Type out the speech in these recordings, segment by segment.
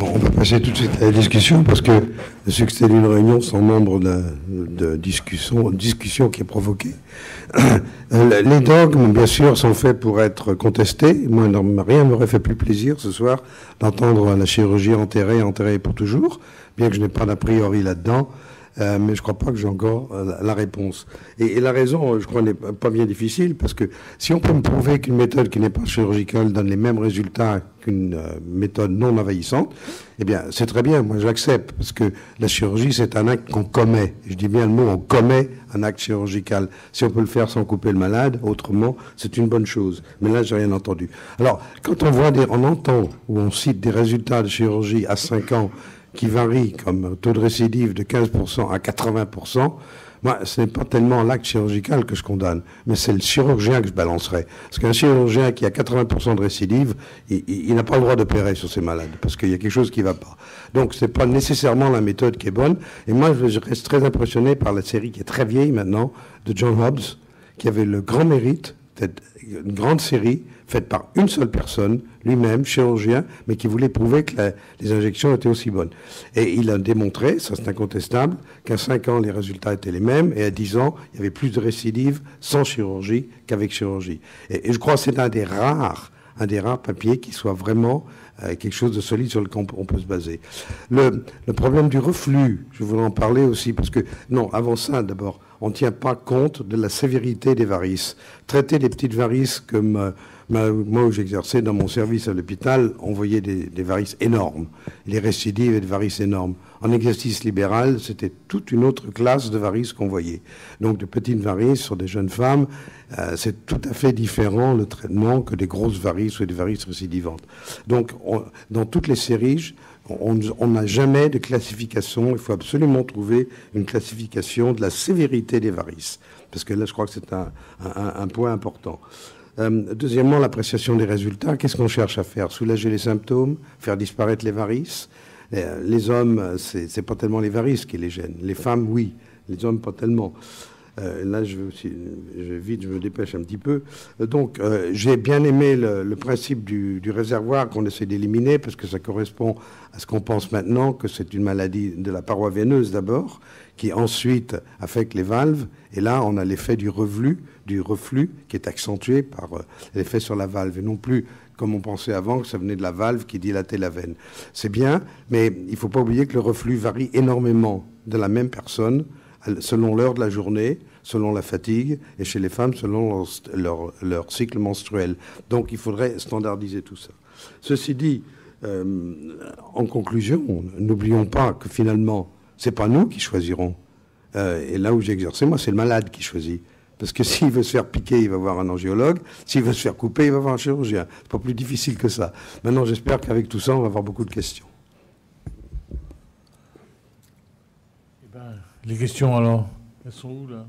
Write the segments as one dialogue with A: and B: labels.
A: On va passer tout de suite à la discussion parce que le succès d'une réunion sans nombre de discussion qui est provoquée. Les dogmes, bien sûr, sont faits pour être contestés. Moi, rien ne m'aurait fait plus plaisir ce soir d'entendre la chirurgie enterrée pour toujours, bien que je n'ai pas d'a priori là-dedans. Mais je ne crois pas que j'ai encore la réponse. Et la raison, je crois, n'est pas bien difficile, parce que si on peut me prouver qu'une méthode qui n'est pas chirurgicale donne les mêmes résultats qu'une méthode non envahissante, eh bien, c'est très bien, moi j'accepte, parce que la chirurgie, c'est un acte qu'on commet. Je dis bien le mot, on commet un acte chirurgical. Si on peut le faire sans couper le malade, autrement, c'est une bonne chose. Mais là, j'ai rien entendu. Alors, quand on entend ou on cite des résultats de chirurgie à 5 ans, qui varie comme taux de récidive de 15% à 80%, moi, ce n'est pas tellement l'acte chirurgical que je condamne, mais c'est le chirurgien que je balancerai. Parce qu'un chirurgien qui a 80% de récidive, il n'a pas le droit d'opérer sur ces malades, parce qu'il y a quelque chose qui ne va pas. Donc, ce n'est pas nécessairement la méthode qui est bonne. Et moi, je reste très impressionné par la série qui est très vieille maintenant, de John Hobbs, qui avait le grand mérite d'être une grande série faite par une seule personne, lui-même, chirurgien, mais qui voulait prouver que les injections étaient aussi bonnes. Et il a démontré, ça c'est incontestable, qu'à 5 ans, les résultats étaient les mêmes, et à 10 ans, il y avait plus de récidives sans chirurgie qu'avec chirurgie. Et je crois que c'est un des rares papiers qui soit vraiment quelque chose de solide sur lequel on peut se baser. Le problème du reflux, je voulais en parler aussi, parce que, non, avant ça, d'abord, on ne tient pas compte de la sévérité des varices. Traiter des petites varices comme moi où j'exerçais dans mon service à l'hôpital, on voyait des varices énormes, les récidives et des varices énormes. En exercice libéral, c'était toute une autre classe de varices qu'on voyait. Donc de petites varices sur des jeunes femmes, c'est tout à fait différent le traitement que des grosses varices ou des varices récidivantes. Donc dans toutes les séries, on n'a jamais de classification. Il faut absolument trouver une classification de la sévérité des varices, parce que là, je crois que c'est un point important. Deuxièmement, l'appréciation des résultats. Qu'est-ce qu'on cherche à faire? Soulager les symptômes, faire disparaître les varices. Les hommes, c'est pas tellement les varices qui les gênent. Les femmes, oui. Les hommes, pas tellement. Là, je me dépêche un petit peu. Donc, j'ai bien aimé le principe du réservoir qu'on essaie d'éliminer, parce que ça correspond à ce qu'on pense maintenant, que c'est une maladie de la paroi veineuse d'abord, qui ensuite affecte les valves. Et là, on a l'effet du reflux qui est accentué par l'effet sur la valve, et non plus comme on pensait avant, que ça venait de la valve qui dilatait la veine. C'est bien, mais il ne faut pas oublier que le reflux varie énormément de la même personne, selon l'heure de la journée, selon la fatigue, et chez les femmes, selon leur cycle menstruel. Donc, il faudrait standardiser tout ça. Ceci dit, en conclusion, n'oublions pas que finalement, ce n'est pas nous qui choisirons. Et là où j'ai exercé, moi, c'est le malade qui choisit. Parce que s'il veut se faire piquer, il va voir un angiologue. S'il veut se faire couper, il va voir un chirurgien. C'est pas plus difficile que ça. Maintenant, j'espère qu'avec tout ça, on va avoir beaucoup de questions.
B: Eh ben, les questions, alors, elles sont où, là?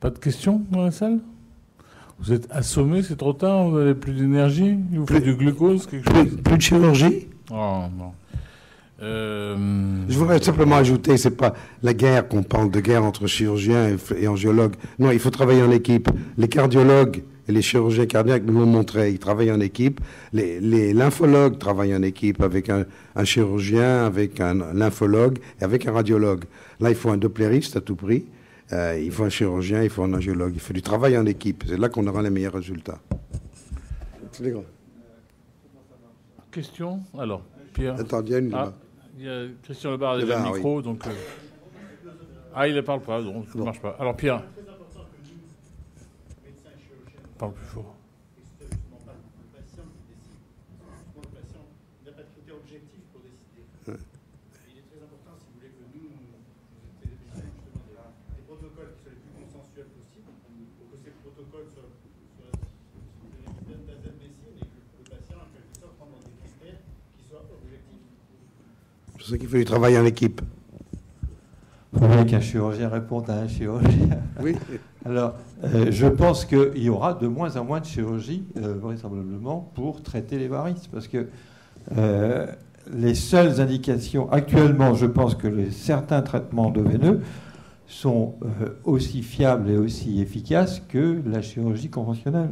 B: Pas de questions dans la salle? Vous êtes assommé, c'est trop tard, vous n'avez plus d'énergie? Vous faites du glucose, quelque chose?
A: Plus de chirurgie?
B: Oh, non.
A: Je voudrais simplement ajouter, c'est pas la guerre qu'on parle de guerre entre chirurgiens et angiologues. Non, il faut travailler en équipe. Les cardiologues et les chirurgiens cardiaques nous l'ont montré, ils travaillent en équipe. Les lymphologues travaillent en équipe avec un chirurgien, avec un lymphologue et avec un radiologue. Là, il faut un doppleriste à tout prix. Il faut un chirurgien, il faut un angiologue. Il faut du travail en équipe. C'est là qu'on aura les meilleurs résultats. C'est les grands.
B: Question? Alors, Pierre.
A: Attends, il y a une là-bas.
B: Il y a Christian Lebar déjà le micro, oui. Donc... Ah, il ne parle pas, donc ça ne marche pas. Alors, Pierre. Parle plus fort.
A: C'est pour ça qu'il faut du travail en équipe.
C: Il faudrait qu'un chirurgien réponde à un chirurgien.
A: Oui.
C: Alors, je pense qu'il y aura de moins en moins de chirurgie, vraisemblablement, pour traiter les varices. Parce que les seules indications, actuellement, je pense que certains traitements de veineux sont aussi fiables et aussi efficaces que la chirurgie conventionnelle.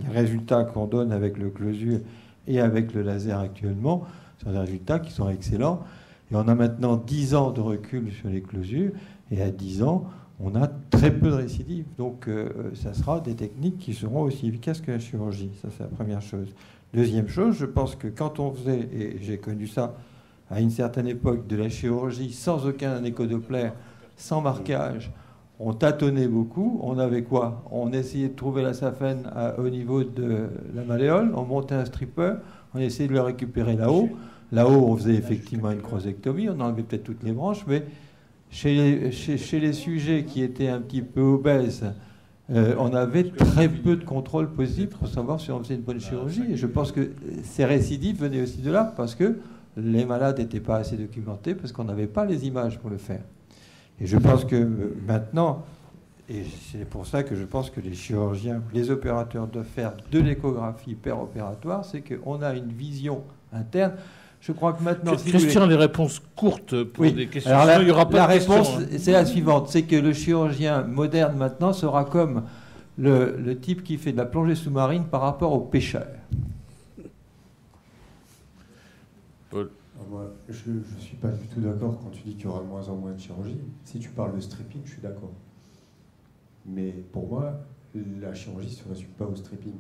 C: Les résultats qu'on donne avec le Closure et avec le laser actuellement sont des résultats qui sont excellents. Et on a maintenant 10 ans de recul sur les closures, et à 10 ans, on a très peu de récidives. Donc, ça sera des techniques qui seront aussi efficaces que la chirurgie. Ça, c'est la première chose. Deuxième chose, je pense que quand on faisait, et j'ai connu ça à une certaine époque, de la chirurgie sans aucun échodoppler, sans marquage, on tâtonnait beaucoup. On avait quoi? On essayait de trouver la saphène au niveau de la malléole, on montait un stripper, on essayait de le récupérer là-haut. Là-haut, on faisait effectivement une crosectomie, on enlevait peut-être toutes les branches, mais chez les sujets qui étaient un petit peu obèses, on avait très peu de contrôle possible pour savoir si on faisait une bonne chirurgie. Et je pense que ces récidives venaient aussi de là, parce que les malades n'étaient pas assez documentés, parce qu'on n'avait pas les images pour le faire. Et je pense que maintenant, et c'est pour ça que je pense que les chirurgiens, les opérateurs doivent faire de l'échographie péropératoire, c'est qu'on a une vision interne. Je crois que maintenant...
B: Christian, les réponses courtes pour des questions.
C: Alors
B: il y aura pas
C: la
B: de
C: réponse,
B: questions, hein.
C: c'est la suivante. C'est que le chirurgien moderne maintenant sera comme le type qui fait de la plongée sous-marine par rapport au pêcheur.
B: Paul.
D: Moi, je ne suis pas du tout d'accord quand tu dis qu'il y aura de moins en moins de chirurgie. Si tu parles de stripping, je suis d'accord. Mais pour moi, la chirurgie ne se résume pas au stripping.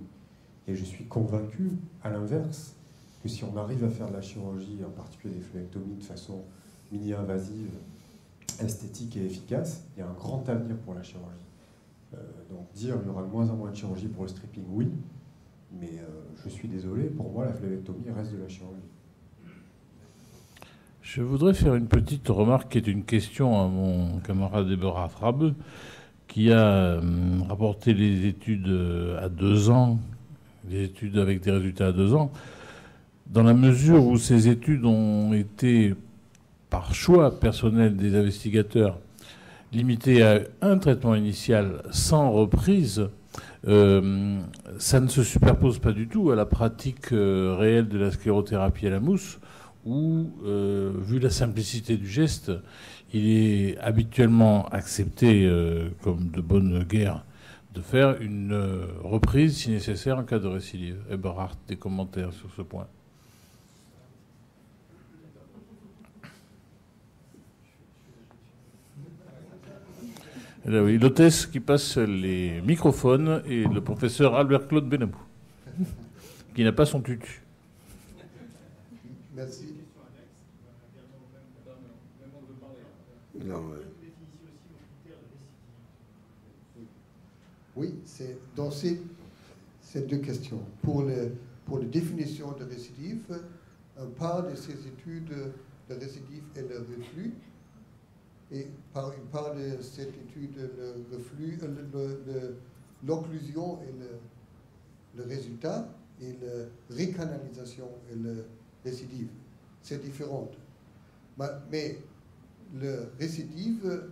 D: Et je suis convaincu, à l'inverse, que si on arrive à faire de la chirurgie, en particulier des phléectomies, de façon mini-invasive, esthétique et efficace, il y a un grand avenir pour la chirurgie. Donc dire qu'il y aura de moins en moins de chirurgie pour le stripping, oui, mais je suis désolé, pour moi, la phléectomie reste de la chirurgie.
B: Je voudrais faire une petite remarque qui est une question à mon camarade Eberhard Rabe, qui a rapporté les études à 2 ans, des études avec des résultats à 2 ans. Dans la mesure où ces études ont été, par choix personnel des investigateurs, limitées à un traitement initial sans reprise, ça ne se superpose pas du tout à la pratique réelle de la sclérothérapie à la mousse, où, vu la simplicité du geste, il est habituellement accepté, comme de bonne guerre, de faire une reprise si nécessaire en cas de récidive. Eberhard, des commentaires sur ce point? Et là, oui, l'hôtesse qui passe les microphones et le professeur Albert-Claude Benamou, qui n'a pas son tutu.
E: Merci.
A: Non, ouais.
E: Oui, c'est dans ces 2 questions. Pour la définition de récidive, on parle de ces études de récidive et le reflux. Et il parle de cette étude, le reflux, l'occlusion et le résultat, et la recanalisation et le récidive. C'est différent. Mais le récidive,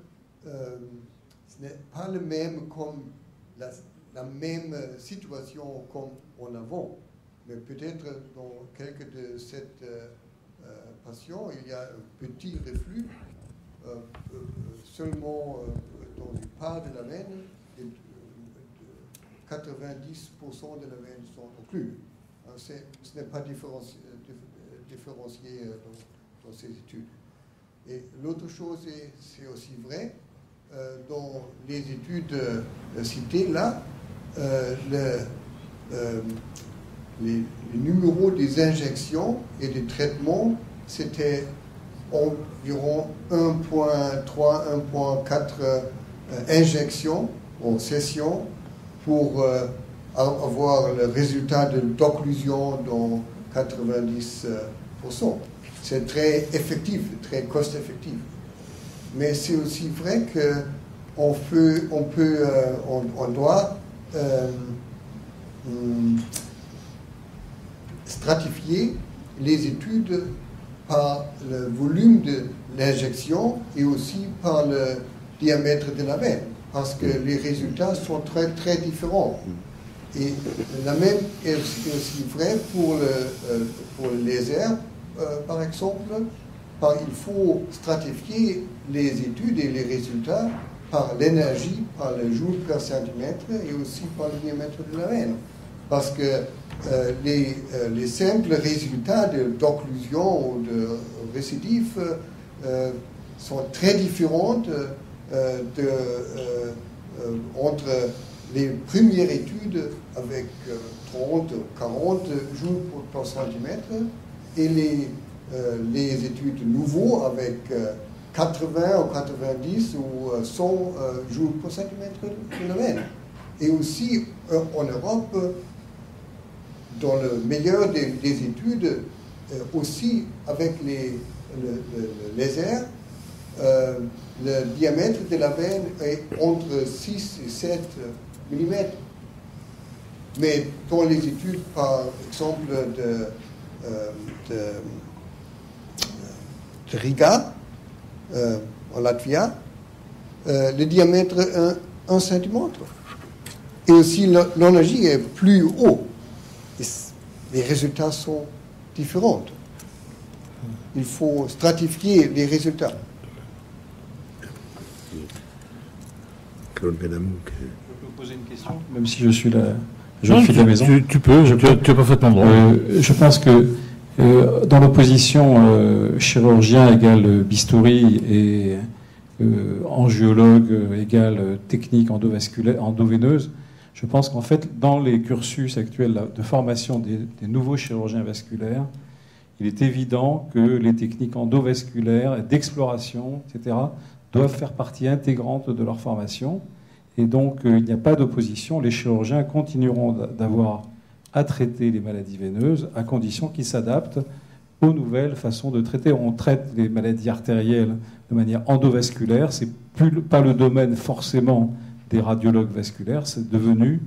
E: ce n'est pas le même comme la même situation comme en avant. Mais peut-être dans quelques de ces patients, il y a un petit reflux seulement dans une part de la veine, 90% de la veine sont occlues. Ce n'est pas différencié dans ces études. Et l'autre chose, c'est aussi vrai, dans les études citées là, les numéros des injections et des traitements, c'était environ 1,3, 1,4 injections en session pour avoir le résultat d'occlusion dans 90%. C'est très effectif, très cost-effectif. Mais c'est aussi vrai qu'on doit stratifier les études par le volume de l'injection et aussi par le diamètre de la veine, parce que les résultats sont très, très différents. Et la même est aussi vrai pour le laser, par exemple. Il faut stratifier les études et les résultats par l'énergie, par le joule per centimètre et aussi par le diamètre de la veine. Parce que les simples résultats d'occlusion ou de récidive sont très différents entre les premières études avec 30 ou 40 joules par centimètre et les études nouveaux avec 80 ou 90 ou 100 joules par centimètre phénomène. Et aussi en Europe, dans le meilleur des études, aussi avec le laser, le diamètre de la veine est entre 6 et 7 mm. Mais dans les études, par exemple, de Riga, en Latvia, le diamètre est 1 cm. Et aussi l'énergie est plus haut. Et les résultats sont différents. Il faut stratifier les résultats.
C: Claude Benamou. Je peux poser une question, même si je suis là. Je
B: Non,
C: fais de la maison.
B: Tu peux, tu as parfaitement droit.
C: Je pense que dans l'opposition chirurgien égale bistouri et angiologue égale technique endoveineuse, je pense qu'en fait, dans les cursus actuels de formation des nouveaux chirurgiens vasculaires, il est évident que les techniques endovasculaires, d'exploration, etc., doivent faire partie intégrante de leur formation. Et donc, il n'y a pas d'opposition. Les chirurgiens continueront d'avoir à traiter les maladies veineuses à condition qu'ils s'adaptent aux nouvelles façons de traiter. On traite les maladies artérielles de manière endovasculaire. C'est pas le domaine forcément des radiologues vasculaires. C'est devenu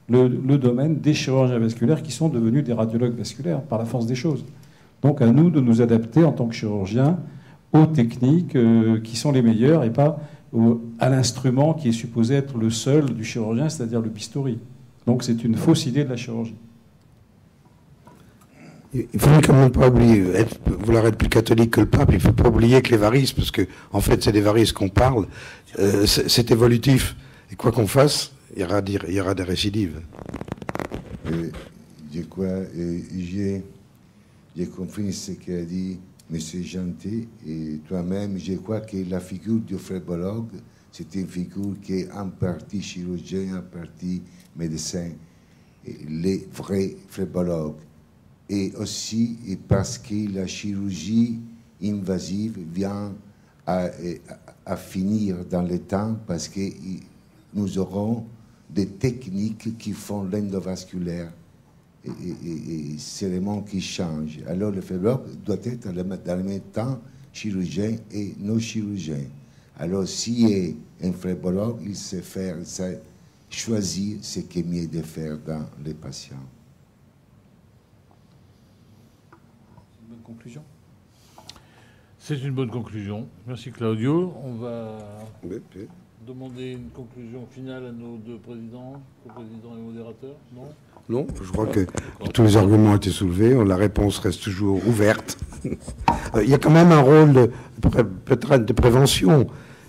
C: le domaine des chirurgiens vasculaires qui sont devenus des radiologues vasculaires par la force des choses. Donc, à nous de nous adapter en tant que chirurgiens aux techniques qui sont les meilleures et pas à l'instrument qui est supposé être le seul du chirurgien, c'est-à-dire le bistouri. Donc c'est une fausse idée de la chirurgie.
A: Il ne faut quand même pas oublier, vouloir être plus catholique que le pape, il ne faut pas oublier que les varices, parce que en fait c'est des varices qu'on parle, c'est évolutif. Et quoi qu'on fasse, il y aura des récidives.
F: Je crois, j'ai compris ce qu'a dit M. Janté, et toi-même, je crois que la figure du phlébologue, c'est une figure qui est en partie chirurgien, en partie médecin, les vrais phlébologues. Et aussi parce que la chirurgie invasive vient à finir dans le temps, parce que nous aurons des techniques qui font l'endovasculaire. Et c'est le monde qui change. Alors le phlébologue doit être dans le même temps chirurgien et non chirurgien. Alors s'il est un phlébologue, il sait choisir ce qui est mieux de faire dans les patients.
C: C'est une bonne conclusion.
B: C'est une bonne conclusion. Merci Claudio. On va demander une conclusion finale à nos deux présidents, co-présidents et modérateurs, non ?
A: Non, je crois que tous les arguments ont été soulevés, la réponse reste toujours ouverte. Il y a quand même un rôle peut-être de prévention.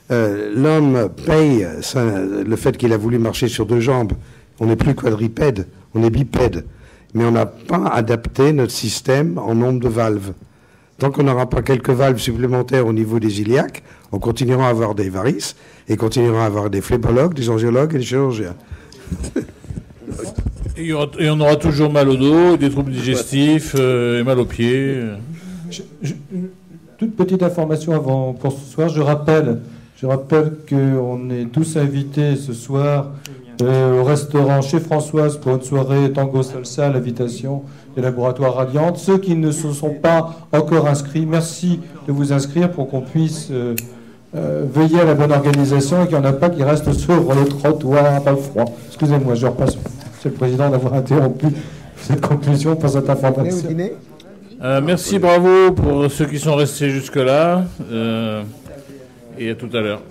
A: L'homme paye le fait qu'il a voulu marcher sur deux jambes. On n'est plus quadripède, on est bipède. Mais on n'a pas adapté notre système en nombre de valves. Tant qu'on n'aura pas quelques valves supplémentaires au niveau des iliaques, on continuera à avoir des varices et continuera à avoir des phlébologues, des angiologues et des chirurgiens.
B: Et on aura toujours mal au dos, des troubles digestifs, et mal aux pieds.
C: Toute petite information avant pour ce soir. Je rappelle qu'on est tous invités ce soir au restaurant chez Françoise pour une soirée tango salsa à l'invitation des laboratoires Radiante. Ceux qui ne se sont pas encore inscrits, merci de vous inscrire pour qu'on puisse veiller à la bonne organisation et qu'il n'y en a pas qui restent sur le trottoir dans le froid. Excusez-moi, je repasse. Monsieur le Président, d'avoir interrompu cette conclusion pour cette information.
B: Merci, bravo pour ceux qui sont restés jusque-là. Et à tout à l'heure.